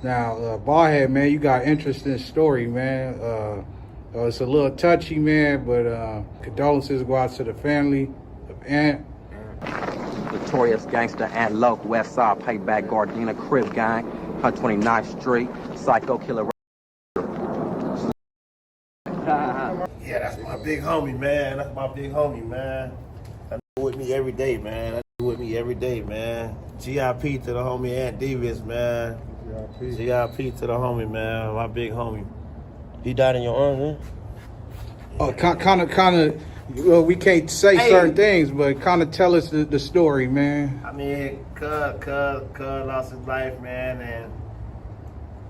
Now, Bihead, man, you got an interesting story, man. It's a little touchy, man, but condolences go out to the family of Ant. Notorious gangster Ant Loc, West Side, Payback, Gardena, Crip gang, 129th Street, psycho killer. Yeah, that's my big homie, man. That's my big homie, man. That with me every day, man. That with me every day, man. GIP to the homie Ant Davis, man. GIP to the homie, man. My big homie. He died in your arms, huh? Oh, kind of. Well, we can't say certain things, but kind of tell us the story, man. I mean, Cuz lost his life, man, and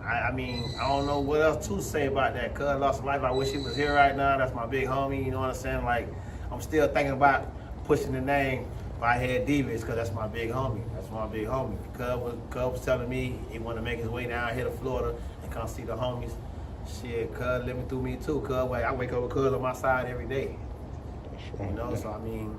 I mean, I don't know what else to say about that. Cuz lost his life. I wish he was here right now. That's my big homie. You know what I'm saying? Like, I'm still thinking about pushing the name Bihead Davis because that's my big homie. That's my big homie. Cuz was telling me he want to make his way down here to Florida and come see the homies. Shit, Cuz living through me too. Cuz, I wake up with Cuz on my side every day. You know, so I mean,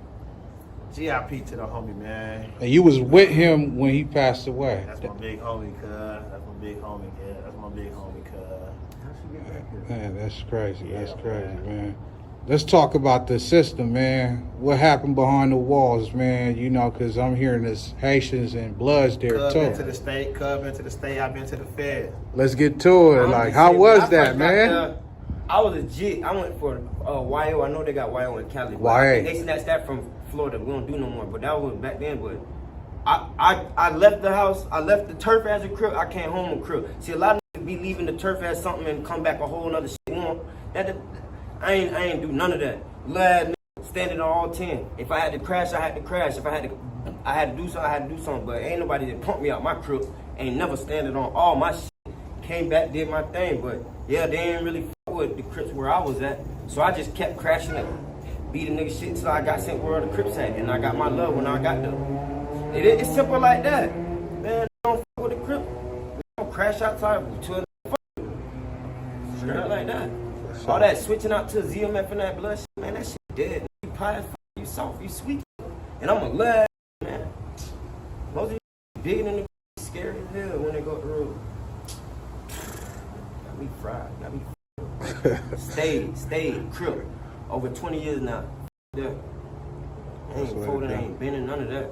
GIP to the homie, man. And you was with him when he passed away. That's my big homie, Cuz. That's my big homie, yeah. That's my big homie, Cuz. Man, that's crazy. That's crazy, man. Let's talk about the system, man. What happened behind the walls, man? You know, because I'm hearing this Haitians and Bloods there, Cuz too. been to the state, Cuz been to the state, I've been to the Fed. Let's get to it. Like, how was that, man? I was legit. I went for YO. I know they got YO in Cali. YA. They snatched that from Florida. We don't do no more. But that was back then. But I left the house. I left the turf as a Crip. I came home with Crip. See, a lot of niggas be leaving the turf as something and come back a whole nother shit. I ain't do none of that. Lad nigga standing on all 10. If I had to crash, I had to crash. If I had to do something, I had to do something. But ain't nobody that pumped me out my Crip. Ain't never standing on all my shit. Came back, did my thing. But yeah, they ain't really with the Crips where I was at. So I just kept crashing it, beating nigga shit until I got sent where the Crips at. And I got my love when I got them. It's simple like that. Man, don't fuck with the Crip. We don't crash outside to a straight up like that. All that switching out to ZMF and that blood shit, man, that shit dead. You pie as fuck, you soft, you sweet. And I'm a lad, man. Most of you big in the scary as hell when they go up the road. Got me fried, got me Stayed, Crip. Over 20 years now. Yeah. Ain't folded, ain't been in none of that.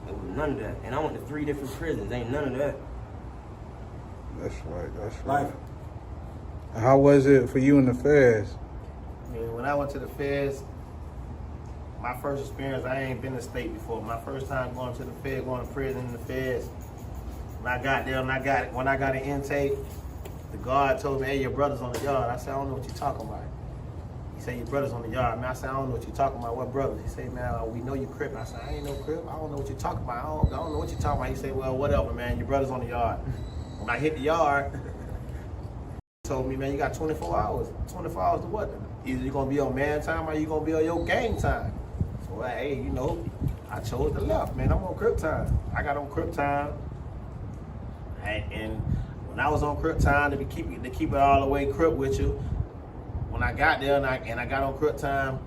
It was none of that. And I went to 3 different prisons. Ain't none of that. That's right. How was it for you in the Feds? I mean, when I went to the Feds, my first experience, I ain't been to state before. My first time going to the Fed, going to prison in the Feds. When I got there, when I got an intake, the guard told me, hey, your brother's on the yard. I said, I don't know what you're talking about. He said, your brother's on the yard. Man, I said, I don't know what you're talking about. What brothers? He said, man, we know you Crip. I said, I ain't no Crip. I don't know what you're talking about. I don't know what you're talking about. He said, well, whatever, man. Your brother's on the yard. When I hit the yard, he told me, man, you got 24 hours. 24 hours to what? Either you're going to be on man time or you're going to be on your game time. So, hey, you know, I chose the left, man. I'm on Crip time. I got on Crip time. And when I was on Crip time, to keep it all the way Crip with you, when I got there and I got on Crip time,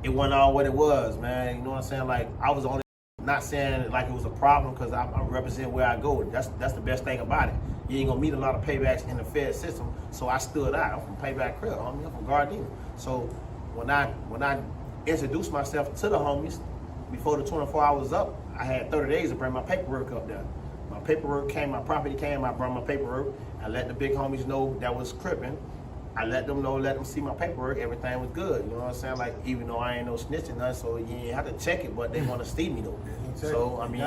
it wasn't all what it was, man. You know what I'm saying? Like, I was on it, not saying it like it was a problem because I represent where I go. That's the best thing about it. You ain't gonna meet a lot of paybacks in the Fed system, so I stood out. I'm from Payback Crip, homie. I'm from Gardena. So when I introduced myself to the homies, before the 24 hours up, I had 30 days to bring my paperwork up there. My paperwork came, my property came, I brought my paperwork. I let the big homies know that was Crippin'. I let them know, let them see my paperwork, everything was good. You know what I'm saying? Like, even though I ain't no snitching, nothing, so you ain't have to check it, but they want to see me though. So, I mean,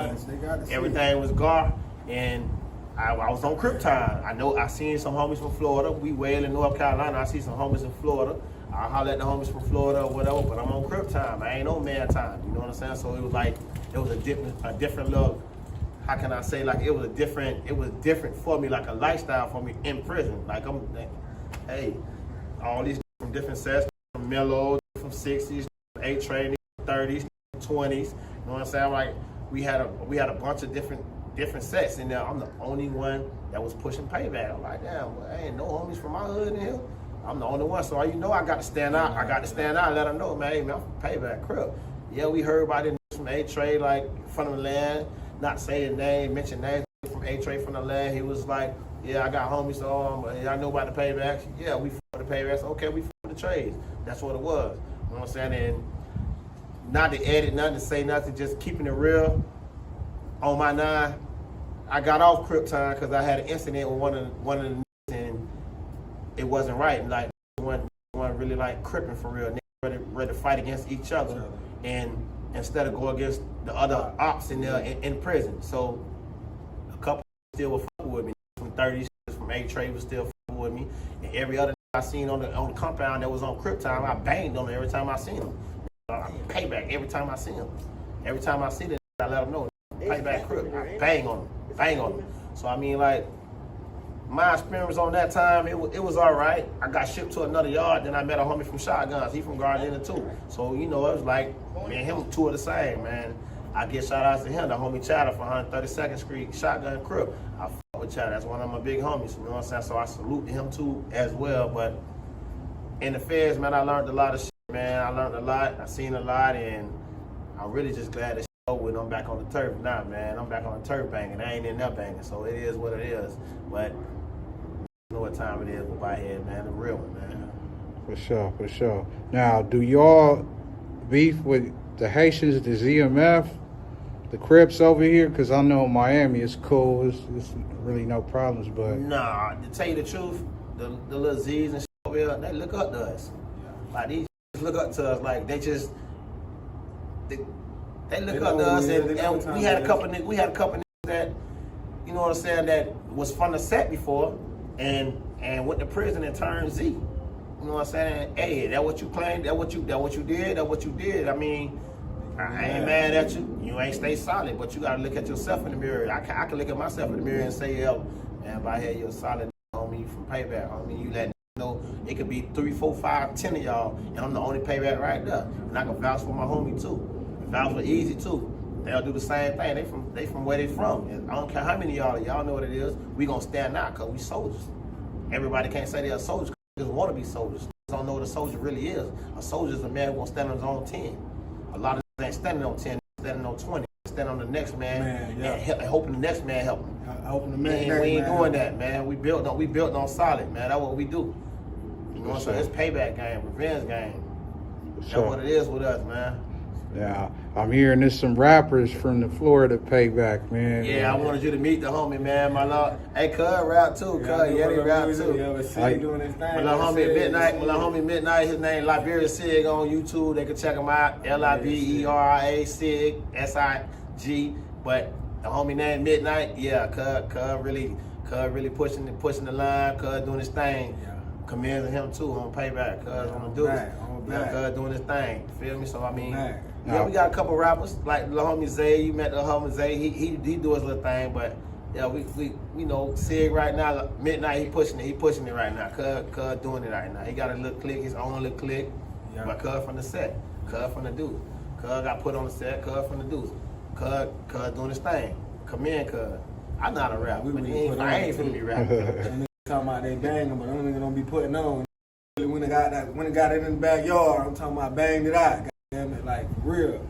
everything was gar, and I was on Crip time. I seen some homies from Florida. We wail in North Carolina. I see some homies in Florida. I holler at the homies from Florida or whatever, but I'm on Crip time. I ain't on man time. You know what I'm saying? So it was like, it was a different look. How can I say, like, it was different for me, like a lifestyle for me in prison. Like, hey, all these from different sets, from mellow, from 60s, 8 training, 30s, 20s. You know what I'm saying? Like, we had a bunch of different sets in there. I'm the only one that was pushing payback. I'm like, damn, well, ain't no homies from my hood in here. I'm the only one, so you know I got to stand out. I got to stand out and let them know, man, hey, man, I'm from Payback Crip. Yeah, we heard about it from A-Trade, like, from the land. Not say the name, mention names from A-Trade from the land. He was like, Yeah, I got homies, so y'all know about the paybacks. Yeah, we for the paybacks. Okay, we for the trades. That's what it was. You know what I'm saying? And not to edit, nothing to say nothing, just keeping it real. On my 9, I got off Crip time because I had an incident with one of the niggas, and it wasn't right. Like one really like cripping for real. Niggas ready to fight against each other, and instead of go against the other ops in there in prison. So a couple still were fucking with me from 30s, from A-Trade was still fucking with me, and every other I seen on the compound that was on Crip time, I banged on it every time I seen him. Payback every time I see him. Every time I see them, I let them know. Payback Crip. I bang on them. So I mean, like, my experience on that time, it was all right. I got shipped to another yard, then I met a homie from Shotguns. He from Gardena too. So, you know, it was like, me and him, two of the same, man. I get shout outs to him, the homie Chatter from 132nd Street, Shotgun Crip. I fuck with Chatter. That's one of my big homies, you know what I'm saying? So I salute him too as well. But in the feds, man, I learned a lot of shit, man. I learned a lot, I seen a lot, and I'm really just glad that when I'm back on the turf now, man. I'm back on the turf banging. I ain't in there banging, so it is what it is. But you know what time it is with Bihead, man. The real one, man. For sure, for sure. Now, do y'all beef with the Haitians, the ZMF, the Crips over here? Because I know Miami is cool. It's really no problems, but... Nah, to tell you the truth, the little Z's and shit over here, they look up to us. Like, these look up to us like they just... They look up to us, and we had a couple niggas that, you know what I'm saying, that was from the set before, and went to prison and turned Z. You know what I'm saying? Hey, that what you claimed? That what you did? I mean, I ain't mad at you. You ain't stay solid, but you gotta look at yourself in the mirror. I can look at myself in the mirror and say, yo, man, Bihead, you're a solid homie from Payback. I mean, you let me know it could be 3, 4, 5, 10 of y'all, and I'm the only Payback right there. And I can vouch for my homie too. Vouch for Easy too. They'll do the same thing. They from where they from. And I don't care how many of y'all know what it is. We gonna stand out because we soldiers. Everybody can't say they're soldiers because they just want to be soldiers. They don't know what a soldier really is. A soldier is a man who gonna stand on his own 10. A lot of them ain't standing on 10, standing on 20. Standing on the next man, and hoping the next man help them. Hoping the man. We ain't doing that, man. We built on solid, man. That's what we do. You know what I'm saying? It's payback game, revenge game. That's what it is with us, man. Yeah, I'm hearing there's some rappers from the Florida Payback, man. Yeah, I wanted you to meet the homie, man. My lord, hey, Cuz rap too, Cuz Yeti rap too. Doing his thing. My little homie Midnight, his name Liberia Sig on YouTube. They can check him out. Liberia Sig SIG. But the homie name Midnight, yeah, Cuz really pushing the line. Cuz doing his thing. Commending him too on Payback. Cuz on the dudes. Cuz doing his thing. You feel me? So I mean. Yeah, we got a couple rappers like the homie Zay. You met the homie Zay. He do his little thing, but yeah, we know Sig right now. Midnight, he pushing it right now. Cuz doing it right now. He got a little click, his own little click. Yeah. But Cuz from the set, Cuz from the dude. Cuz got put on the set. Cuz from the dude. Cuz doing his thing. Come in, Cuz. I know how to rap. I ain't finna be rapping. Talking about they banging, but them niggas don't be putting on. When it got it in the backyard, I'm talking about banged it out. Damn it, like for real.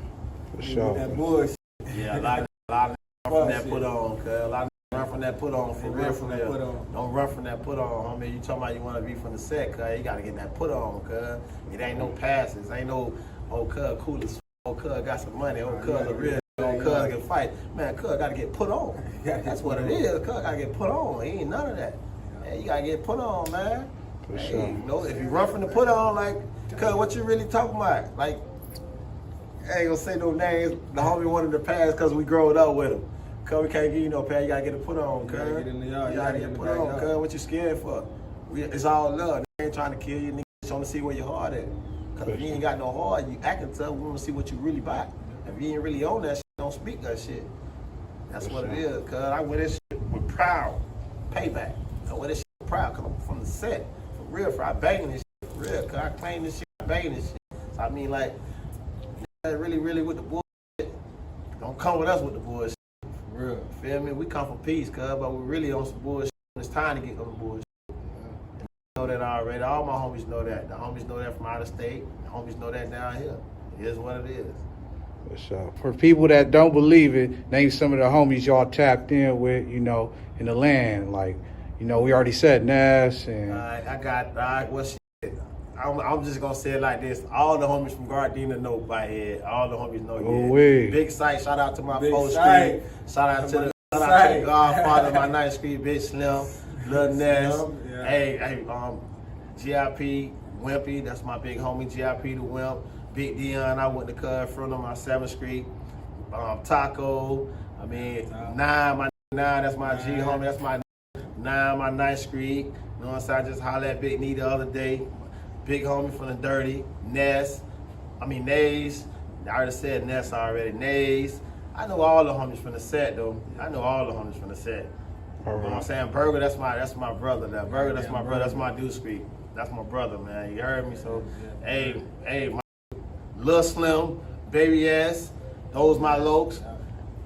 For sure. That bullshit. Yeah, a lot of run from that put on, cuz. A lot of run from that put on, for real. Don't run from that put on, homie. You talking about you want to be from the set, cuz. You got to get that put on, cuz. It ain't no passes. Ain't no, oh, cuz, cool as oh, cuz, got some money. Oh, cuz, a real. Oh, cuz, can fight. Man, cuz, got to get put on. That's what it is. Cuz, got to get put on. He ain't none of that. Hey, you got to get put on, man. For hey, sure. You know, if you run from the put on, like, cuz, what you really talking about? Like, I ain't gonna say no names. The homie wanted to pass because we growed up with him. Cuz we can't give you no pass. You gotta get a put on, cuz. You gotta get in the yard. You gotta get put on, cuz. What you scared for? It's all love. They ain't trying to kill you. Niggas trying to see where your heart at. Cuz if you ain't got no heart, you acting tough. We wanna see what you really about. If you ain't really on that shit, don't speak that shit. That's what it is, cuz. I wear this shit with proud. Payback. I wear this shit with proud. Cause I'm from the set. For real, for I banging this shit. For real, cuz I claim this shit. I banging this shit. So I mean, like, really with the bullshit, don't come with us with the bullshit. For real. Feel me? We come for peace, cuz, but we really on some bullshit. It's time to get on the bullshit. And I know that already. All my homies know that. The homies know that from out of state. The homies know that down here. It is what it is. For sure. For people that don't believe it, name some of the homies y'all tapped in with, you know, in the land. Like, You know, we already said Ness and I got, well, shit. I'm just gonna say it like this. All the homies from Gardena know Bihead. All the homies know you. Big Sight, shout out to my folks. Shout out to the Godfather of my 9th Street, Big Slim, Lil Ness. Yeah. Hey, GIP, Wimpy, that's my big homie, GIP the Wimp. Big Dion, I went to cut in front of my 7th Street. Taco, I mean, Nine, that's my G homie, that's my 9, my 9th Street. You know what I'm saying? I just hollered at Big Nee the other day. Big homie from the Dirty, Nays. I already said Ness already. Nays. I know all the homies from the set though. I know all the homies from the set. You know what I'm saying? Burger, that's my brother. That Burger, that's my brother. That's my Deuce Street. That's my brother, man. You heard me? So, hey, my Lil Slim, Baby S, those my lokes.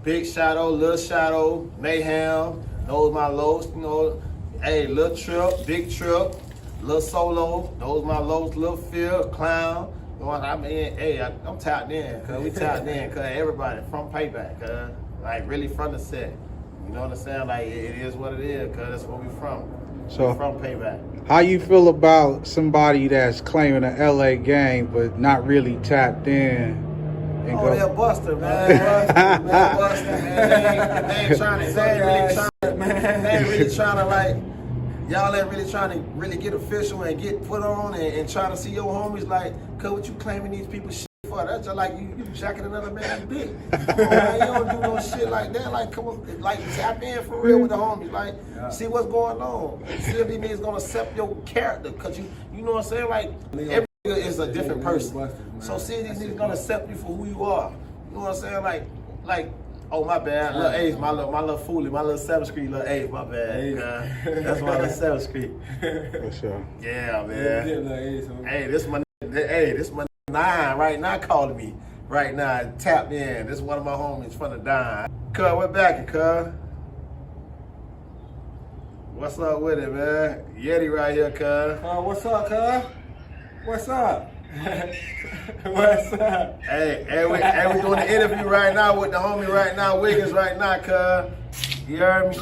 Big Shadow, Lil Shadow, Mayhem, those my lokes. You know, hey, Lil Trip, Big Trip, Lil Solo, those my lokes. Lil Phil, Clown. You know what I mean? Hey, I'm tapped in, cause we tapped in, cause everybody from Payback, cause like really from the set. You know what I'm saying? Like it is what it is, cause that's where we from. So we from Payback. How you feel about somebody that's claiming an LA gang but not really tapped in? And They're Buster, man. They're Buster, man. They ain't trying to, they ain't really trying to like, y'all ain't really trying to really get official and get put on and trying to see your homies like, cause what you claiming these people shit for? That's just like you jacking another man's dick. Come on, man, you don't do no shit like that. Like, come on, like tap in for real with the homies. Like, see what's going on. See if these niggas gonna accept your character, cause you know what I'm saying? Like, every nigga is a different person. So see if these niggas gonna accept you for who you are. You know what I'm saying? Like. Oh, my bad. Little Ace, my little foolie, my little 7th Street, little Ace, my bad. That's my little 7th Street. For sure. Yeah, man. Hey, this my 9 right now calling me. Right now, tapped in. This is one of my homies from the dime. Cuz, we're back, cuz. What's up with it, man? Yeti right here, cuz. What's up, cuz? What's up? What's up? Hey, we doing the interview right now with the homie right now, Wiggins right now, cuz. You heard me?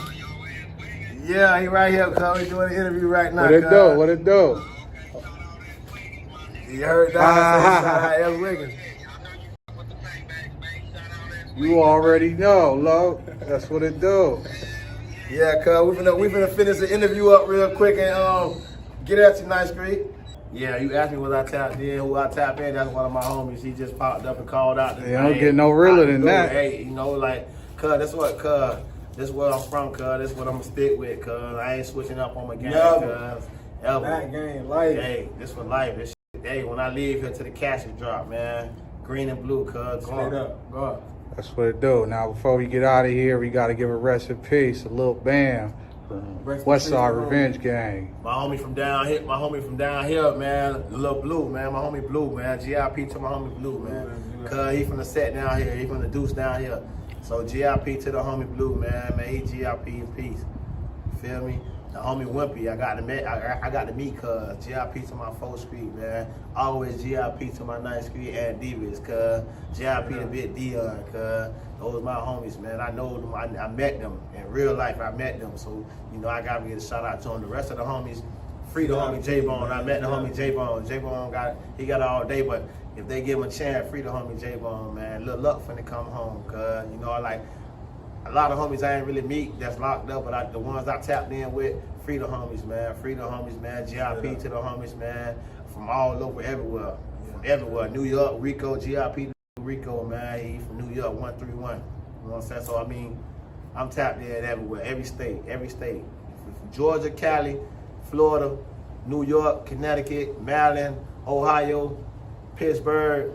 Yeah, he right here, cuz. We doing the interview right now, What it do? What it do? You heard that? Shout out S.WigginsTV. You already know, Lo. That's what it do. Yeah, cuz. We finna finish the interview up real quick and get at you, 9th Street. Yeah, you asked me was I tapped in, who I tapped in. That's one of my homies. He just popped up and called out. Yeah, don't get no realer than that. Hey, you know, like, cuz, this is where I'm from, cuz. This is what I'm gonna stick with, cuz. I ain't switching up on my game, cuz. Ever. That game, life. Hey, this for life. This shit, hey, when I leave here to the casket drop, man. Green and blue, cuz. Straight up. Go up. That's what it do. Now, before we get out of here, we got to give a rest in peace, a little bam. West Side Revenge Gang. My homie from down here, man. Lil Blue, man. My homie Blue, man. GIP to my homie Blue, man. Cuz he from the set down here. He from the Deuce down here. So GIP to the homie Blue, man. He GIP in peace. You feel me? The homie Wimpy, I got to meet cuz. GIP to my 4th Street, man. Always GIP to my 9th Street and Divas, cuz. GIP to Big Dion, cuz. Those my homies, man. I know them. I met them in real life. I met them, so you know I gotta give a shout out to them. The rest of the homies, free the homie J-Bone. I met the homie J-Bone. J-Bone got it all day, but if they give him a chance, free the homie J-Bone, man. Little luck finna come home, cuz you know like a lot of homies I ain't really meet that's locked up, but the ones I tapped in with, free the homies, man. Free the homies, man. GIP to the homies, man. From all over, everywhere, from everywhere. New York, Rico, GIP. Rico, man, he from New York, 131. You know what I'm saying? So I mean, I'm tapped in everywhere, every state. From Georgia, Cali, Florida, New York, Connecticut, Maryland, Ohio, Pittsburgh.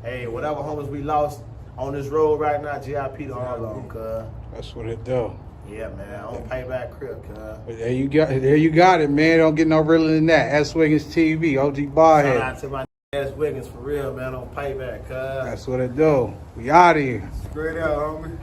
Hey, whatever homies we lost on this road right now, GIP to all of them, cuz. That's what it do. Yeah, man, on Payback Crip, cuz. There you got it, man. Don't get no realer than that. S.WigginsTV, OG Bihead. Shout out to my S.Wiggins for real, man, on Payback, cuz. That's what it do. We out of here. Straight out, homie.